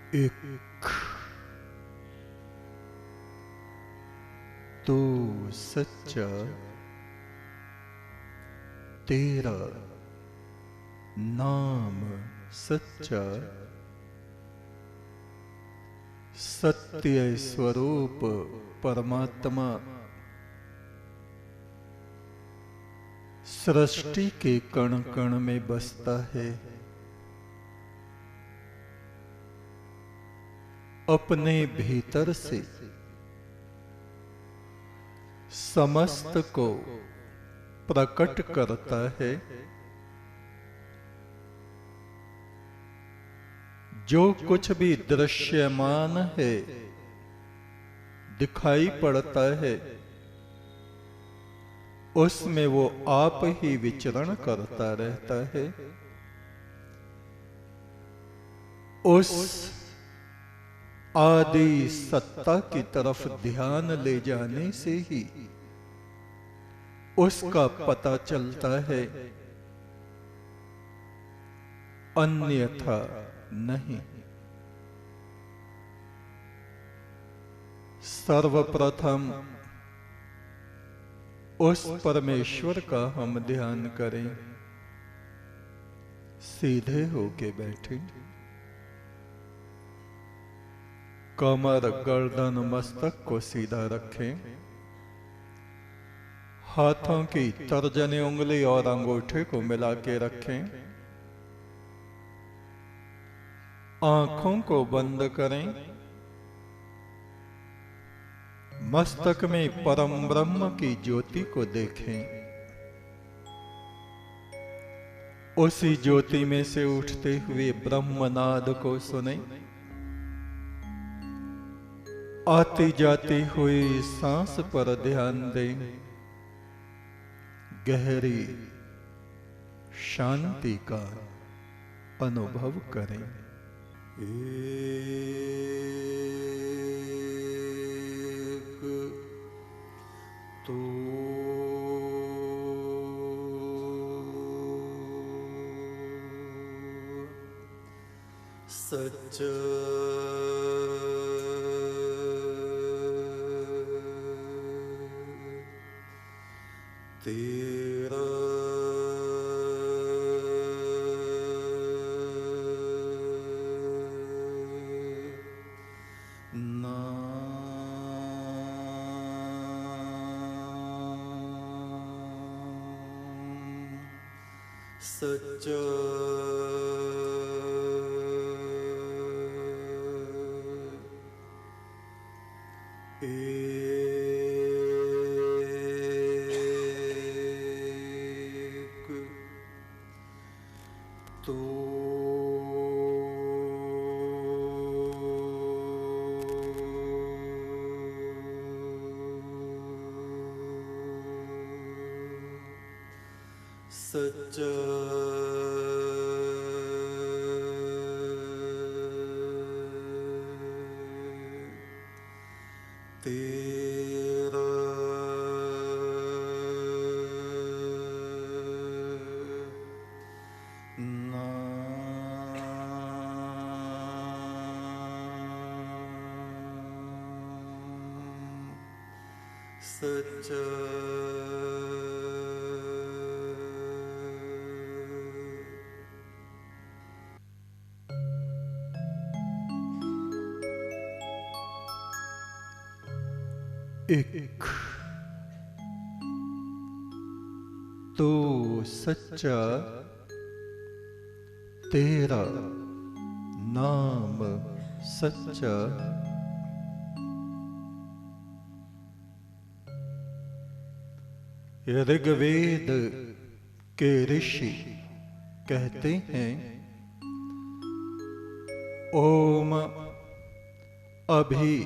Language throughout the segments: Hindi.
एक तू सच्चा, तेरा नाम सच्चा, सत्य स्वरूप परमात्मा सृष्टि के कण कण में बसता है। अपने भीतर से समस्त को प्रकट करता है। जो कुछ भी दृश्यमान है, दिखाई पड़ता है, उसमें वो आप ही विचरण करता रहता है। उस आदि सत्ता की तरफ ध्यान ले जाने से ही उसका पता चलता है, अन्यथा नहीं। सर्वप्रथम उस परमेश्वर का हम ध्यान करें। सीधे होके बैठे, कमर गर्दन मस्तक को सीधा रखें। हाथों की तर्जनी उंगली और अंगूठे को मिला के रखें। आंखों को बंद करें। मस्तक में परम ब्रह्म की ज्योति को देखें। उसी ज्योति में से उठते हुए ब्रह्मनाद को सुने। आती जाती हुई सांस पर ध्यान दें। गहरी शांति का अनुभव करें। एक तो सच्चा, तेरा सच्चा, एक तो सच्चा, तेरा नाम सच्चा, एक तो सच्चा, तेरा नाम सच्चा, ऋग्वेद के ऋषि कहते हैं, ओम अभि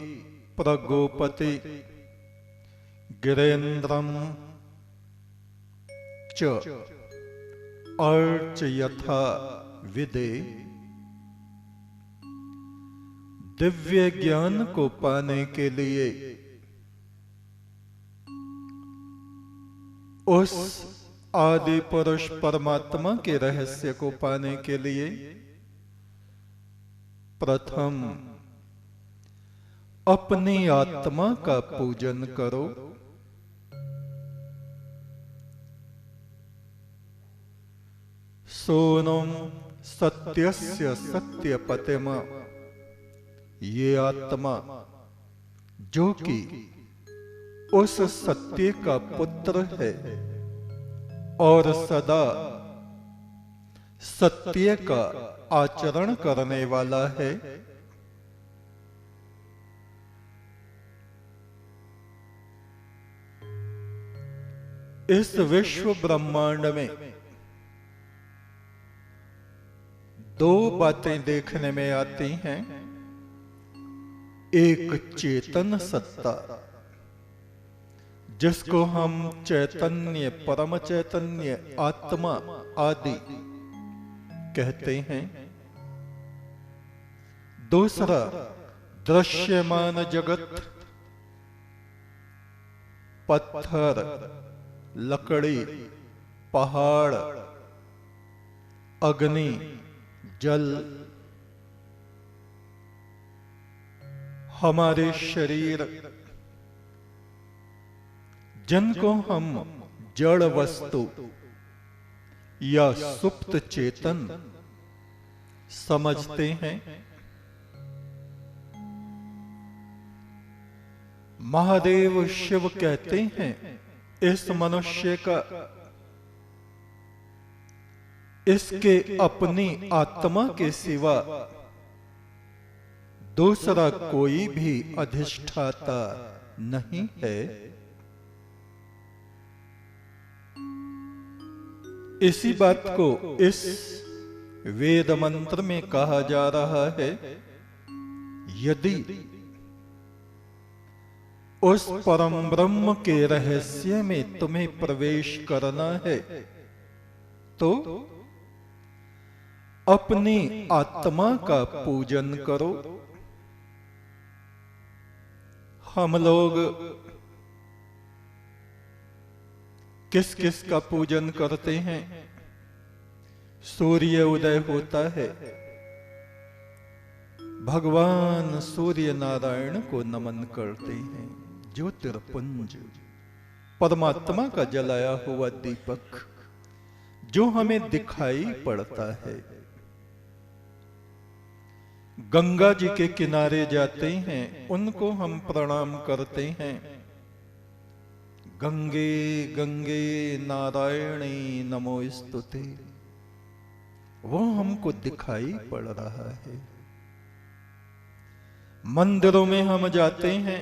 प्रगोपति गिरेन्द्रम च अर्च यथा विदे। दिव्य ज्ञान को पाने के लिए उस आदि पुरुष परमात्मा के रहस्य को पाने के लिए प्रथम अपनी आत्मा का पूजन करो। सोनम सत्यस्य सत्यपतिम, ये आत्मा जो कि उस सत्य का पुत्र है और सदा सत्य का आचरण करने वाला है, इस विश्व ब्रह्मांड में दो बातें देखने में आती हैं। एक चेतन सत्ता, जिसको हम चैतन्य, परम चैतन्य, आत्मा आदि कहते हैं। दूसरा दृश्यमान जगत, पत्थर, लकड़ी, पहाड़, अग्नि, जल, हमारे शरीर, जिनको हम जड़ वस्तु या सुप्त चेतन समझते हैं। महादेव शिव कहते हैं, इस मनुष्य का इसके अपनी आत्मा के सिवा दूसरा कोई भी अधिष्ठाता नहीं है। इसी बात को इस वेद मंत्र में कहा जा रहा है, यदि उस परम ब्रह्म के रहस्य में तुम्हें प्रवेश करना है तो अपनी आत्मा का पूजन करो। हम लोग किस किस का पूजन करते हैं? सूर्य उदय होता है, भगवान सूर्य नारायण को नमन करते हैं। ज्योतिर्पुंज, परमात्मा का जलाया हुआ दीपक जो हमें दिखाई पड़ता है। गंगा जी के किनारे जाते हैं, उनको हम प्रणाम करते हैं। गंगे गंगे नारायणी नमोस्तुते, वो हमको दिखाई पड़ रहा है। मंदिरों में हम जाते हैं,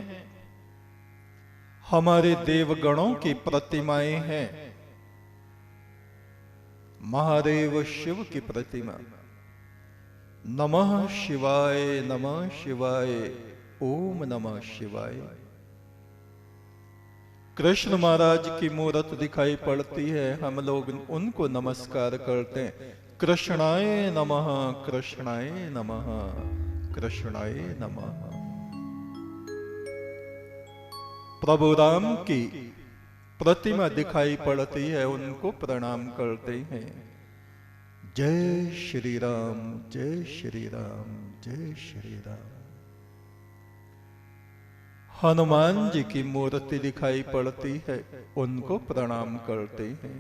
हमारे देवगणों की प्रतिमाएं हैं। महादेव शिव की प्रतिमा, नमः शिवाय नमः शिवाय, ओम नमः शिवाय। कृष्ण महाराज की मूर्त दिखाई पड़ती है, हम लोग उनको नमस्कार करते हैं। कृष्णाय नमः, कृष्णाय नमः, कृष्णाय नमः। प्रभु राम की प्रतिमा दिखाई पड़ती है, उनको प्रणाम करते हैं। जय श्री राम, जय श्री राम, जय श्री राम। हनुमान जी की मूर्ति दिखाई पड़ती है, उनको प्रणाम करते हैं।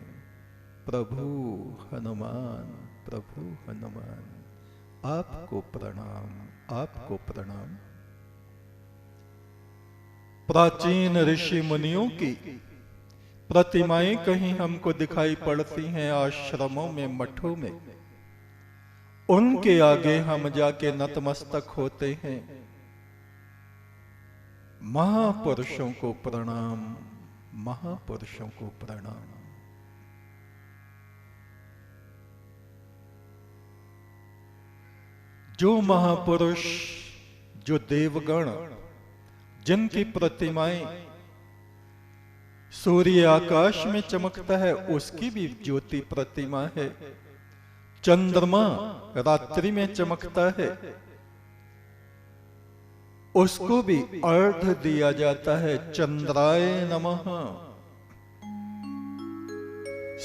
प्रभु हनुमान, प्रभु हनुमान, आपको प्रणाम, आपको प्रणाम। प्राचीन ऋषि मुनियों की प्रतिमाएं कहीं हमको दिखाई पड़ती हैं, आश्रमों में, मठों में। उनके आगे हम जाके नतमस्तक होते हैं। महापुरुषों को प्रणाम, महापुरुषों को प्रणाम। जो महापुरुष, जो देवगण, जिनकी प्रतिमाएं सूर्य आकाश में चमकता है, उसकी भी ज्योति प्रतिमा है। चंद्रमा रात्रि में चमकता है, उसको भी अर्घ दिया जाता है, चंद्राय नमः।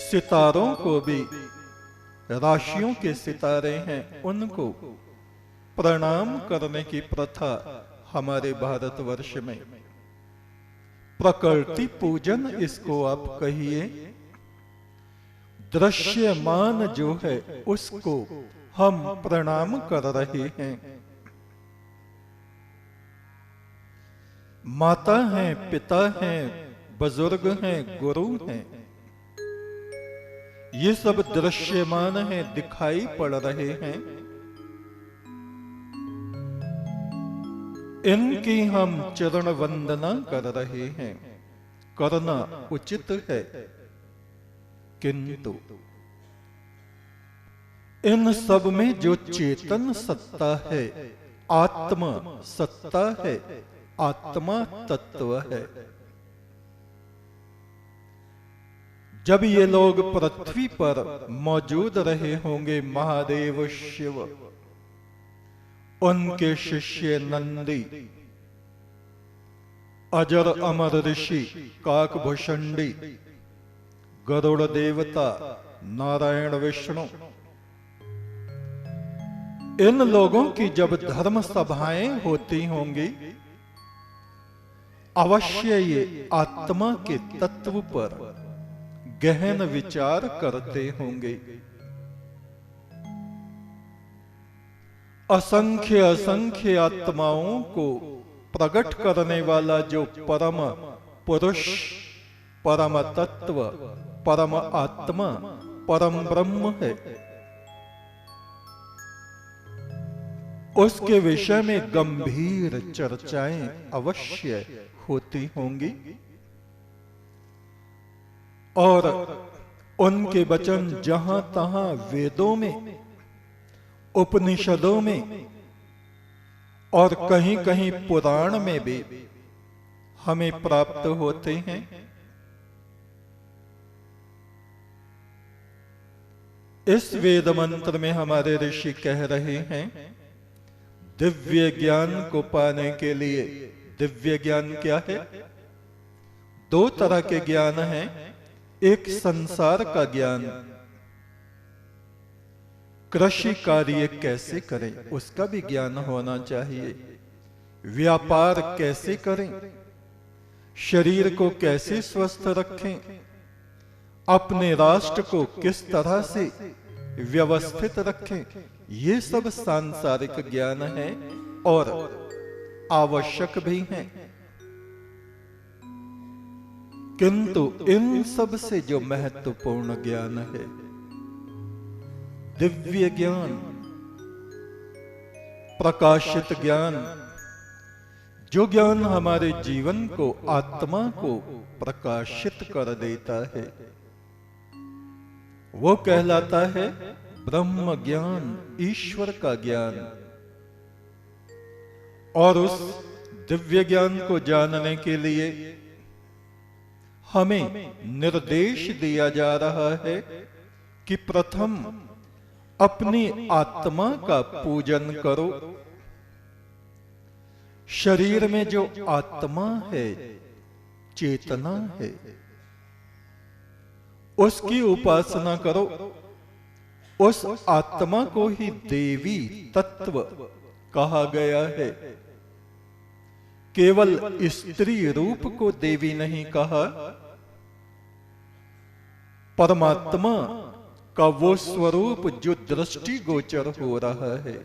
सितारों को भी, राशियों के सितारे हैं, उनको प्रणाम करने की प्रथा हमारे भारतवर्ष में, प्रकृति पूजन इसको आप कहिए, दृश्यमान जो है उसको हम प्रणाम कर रहे हैं। माता हैं, पिता हैं, बुजुर्ग हैं, गुरु हैं, ये सब दृश्यमान हैं, दिखाई पड़ रहे हैं। इनकी हम चरण वंदना कर रहे हैं, करना उचित है। किंतु इन सब में जो चेतन सत्ता है, आत्मा सत्ता है, आत्मा तत्व है, जब ये लोग पृथ्वी पर मौजूद रहे होंगे, महादेव शिव, उनके शिष्य नंदी, अजर अमर ऋषि काकभूषणी, गरुड़ देवता, नारायण विष्णु, इन लोगों की जब धर्म सभाएं होती होंगी, अवश्य ये आत्मा के तत्व पर गहन विचार करते होंगे। असंख्य असंख्य आत्माओं को प्रकट करने वाला जो परम पुरुष, परम तत्व, परम आत्मा, परम ब्रह्म है, उसके विषय में गंभीर चर्चाएं अवश्य होती होंगी और उनके वचन जहां तहां वेदों में, उपनिषदों में और कहीं कहीं पुराण में भी हमें प्राप्त होते हैं। इस वेद मंत्र में हमारे ऋषि कह रहे हैं, दिव्य ज्ञान को पाने के लिए, दिव्य ज्ञान क्या है? दो तरह के ज्ञान हैं। एक संसार का ज्ञान, कृषि कार्य कैसे करें उसका भी ज्ञान होना चाहिए, व्यापार कैसे करें, शरीर को कैसे स्वस्थ रखें, अपने राष्ट्र को किस तरह से व्यवस्थित रखें, ये सब सांसारिक ज्ञान है और आवश्यक भी हैं। किंतु इन सब से जो महत्वपूर्ण ज्ञान है, दिव्य ज्ञान, प्रकाशित ज्ञान, जो ज्ञान हमारे जीवन को, आत्मा को प्रकाशित कर देता है, वो कहलाता है ब्रह्म ज्ञान, ईश्वर का ज्ञान। और उस दिव्य ज्ञान को जानने के लिए हमें निर्देश दिया जा रहा है कि प्रथम अपनी आत्मा का पूजन करो। शरीर में जो आत्मा है, चेतना है, उसकी उपासना करो। उस आत्मा को ही देवी तत्व कहा गया है। केवल स्त्री रूप को देवी नहीं कहा, परमात्मा का वो स्वरूप जो दृष्टि गोचर हो रहा है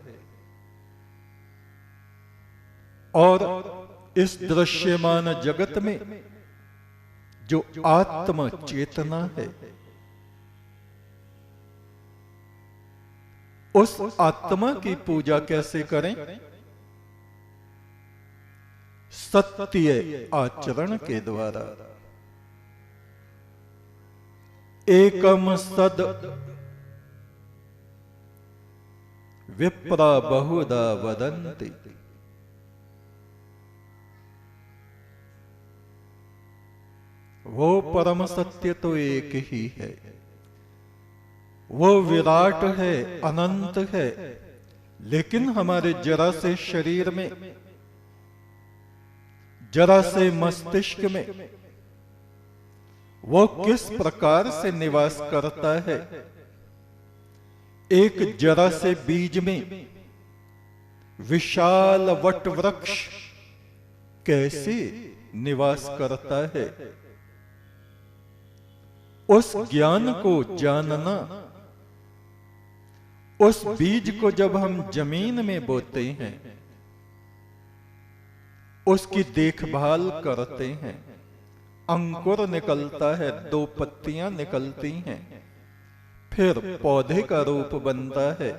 और इस दृश्यमान जगत में जो आत्म चेतना है, उस आत्मा की पूजा कैसे करें? सत्य आचरण के द्वारा। एकम सद विप्रा बहुधा वदन्ति। वो परम सत्य तो एक ही है, वो विराट है, अनंत है, लेकिन हमारे जरा से शरीर में, जरा से मस्तिष्क में वो किस प्रकार से निवास करता है? एक जरा से बीज में विशाल वट वृक्ष कैसे निवास करता है, उस ज्ञान को जानना, उस बीज को जब हम जमीन में बोते हैं, उसकी देखभाल करते हैं, अंकुर निकलता है, 2 पत्तियां निकलती हैं, फिर पौधे का रूप बनता है।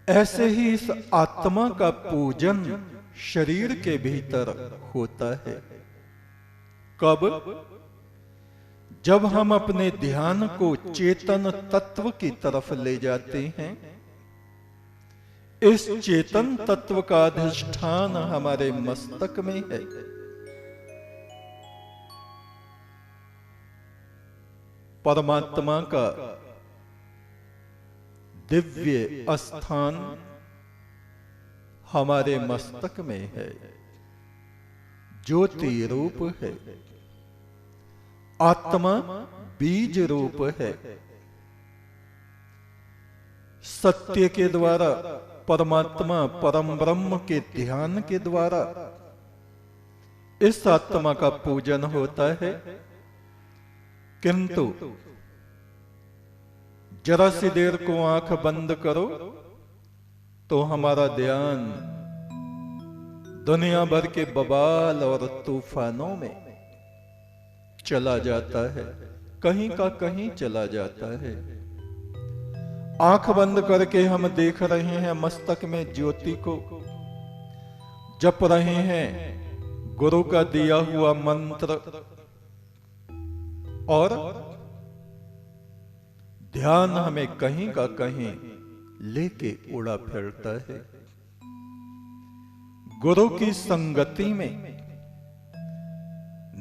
ऐसे ही इस आत्मा का पूजन शरीर के भीतर होता है। कब? जब हम अपने ध्यान को चेतन तत्व की तरफ ले जाते हैं। इस चेतन तत्व का अधिष्ठान हमारे मस्तक में है। परमात्मा का दिव्य स्थान हमारे मस्तक में है, ज्योति रूप है, आत्मा बीज रूप है। सत्य के द्वारा, परमात्मा परम ब्रह्म के ध्यान के द्वारा इस आत्मा का पूजन होता है। किंतु जरा सी देर को आंख बंद करो तो हमारा ध्यान दुनिया भर के बवाल और तूफानों में चला जाता है, कहीं का कहीं चला जाता है। आंख बंद करके हम देख रहे हैं मस्तक में ज्योति को, जप रहे हैं गुरु का दिया हुआ मंत्र, और ध्यान हमें कहीं का कहीं लेके उड़ा फिरता है। गुरु की संगति में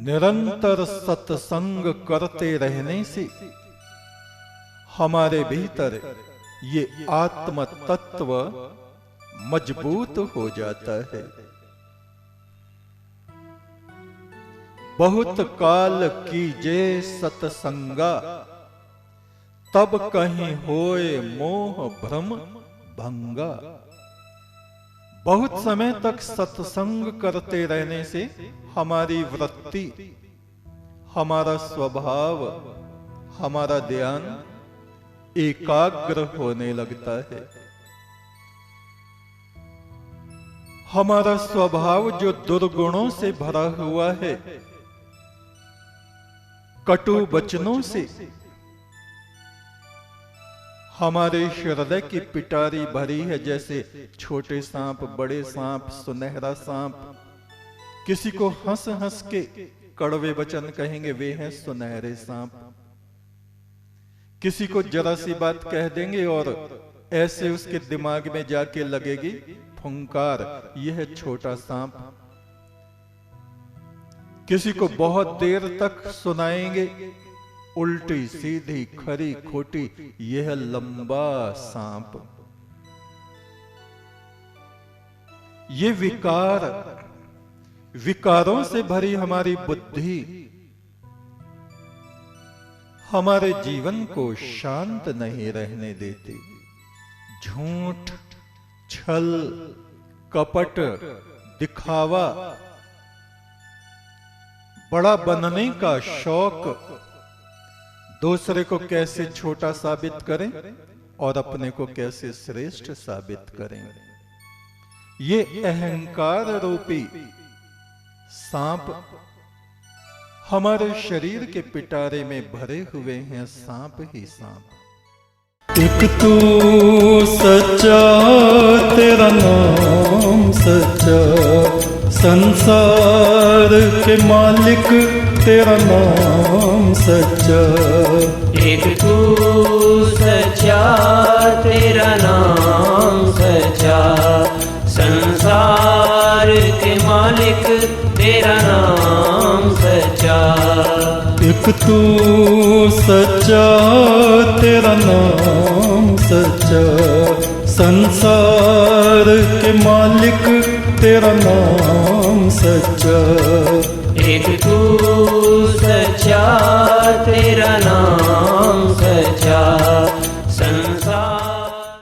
निरंतर सत्संग करते रहने से हमारे भीतर ये आत्म तत्व मजबूत हो जाता है। बहुत काल कीजे सत्संगा, तब कहीं होए मोह भ्रम भंगा। बहुत समय तक सत्संग करते रहने से हमारी वृत्ति, हमारा स्वभाव, हमारा ध्यान एकाग्र होने लगता है। हमारा स्वभाव जो दुर्गुणों से भरा हुआ है, कटु वचनों से, हमारे हृदय की पिटारी भरी है, जैसे छोटे सांप, बड़े सांप, सुनहरा सांप। किसी को हंस हंस के कड़वे वचन कहेंगे, वे हैं सुनहरे सांप। किसी को जरा सी बात कह देंगे और ऐसे उसके दिमाग में जाके लगेगी फुंकार, यह है छोटा सांप। किसी को बहुत देर तक सुनाएंगे उल्टी सीधी खरी खोटी, यह लंबा सांप। ये विकारों से भरी हमारी बुद्धि हमारे जीवन को शांत नहीं रहने देती। झूठ, छल, कपट, दिखावा, बड़ा बनने का शौक, दूसरे को कैसे छोटा साबित करें और अपने को कैसे श्रेष्ठ साबित करें, ये अहंकार रूपी सांप हमारे शरीर के पिटारे में भरे हुए हैं, सांप ही सांप। एक तू सच्चा, तेरा नाम सच्चा, संसार के मालिक तेरा नाम सच्चा। एक तू सच्चा, तेरा नाम सच्चा, संसार के मालिक तेरा नाम सच्चा। एक तू सच्चा, तेरा नाम सच्चा, संसार के मालिक तेरा नाम सच्चा। एक तू सच्चा, तेरा